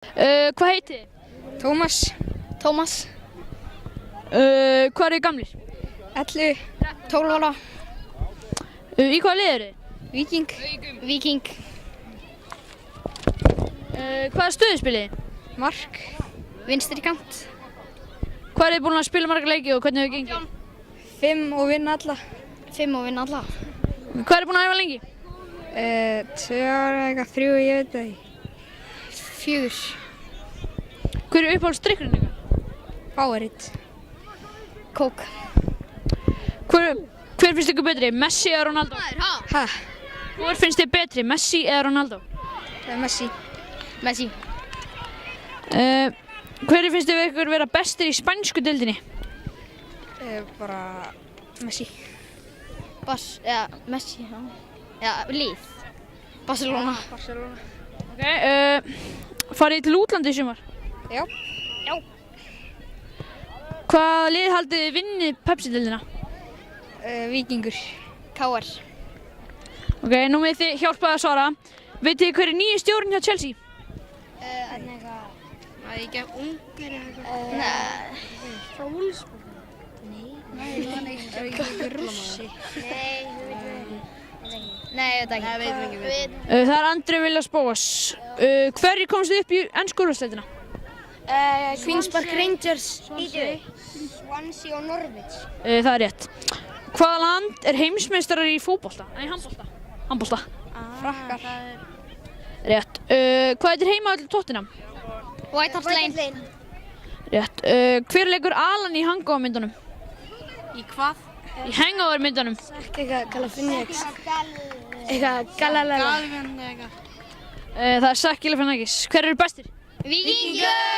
Hvað heitið þið? Tómas. Hvað eru þið gamlir? 11. 12 ára. Í hvaða lið eru þið? Víking. Hvaða stöðu spilið þið? Mark. Vinstri kant. Hvað eru þið búin að spila marga leiki og hvernig hefur gengið? 5 og vinna alla. Hvað eru þið búin að æfa lengi? 2 ára eitthvað, 3, ég veit það ekki. 4. Hver er uppáhaldsdrykkurinn ykkar? Powerade. Kók. Hver finnst ykkur betri, Messi eða Ronaldo? Ha? Hver finnst þið betri, Messi eða Ronaldo? Messi. Hver finnst þið ykkur vera bestir í spænsku deildinni? Bara Messi. Messi, já. Já, lið. Barcelona. Farið þið til útlanda í sumar? Já. Hvaða lið haldið þið vinni Pepsi-deildina? Víkingur. KR. Nú með þið hjálpaði að svara. Vitið þið hver er nýji stjórinn hjá Chelsea? Það er ekki ungur eða eitthvað. Frá Wolfsburg. Nei, það er ekki rússi. Nei, ég veit ekki. Það er Andri Villas-Bóas. Hverjir komst þið upp í ensku úrvalsdeildina? Queens Park Rangers. Swansea og Norwich. Það er rétt. Hvaða land er heimsmeistarar í fótbolta? Nei, handbolta. Frakkar. Rétt. Hvað heitir heimavöllur Tottenham? White Hart Lane. Rétt. Hver leikur Alan í Hangover myndunum? Í hvað? Í Hangover myndunum. Eitthvað Galifianakis. Eitthvað Galalala. Það er Zach Galifianakis. Hver eru bestir? Víkingur!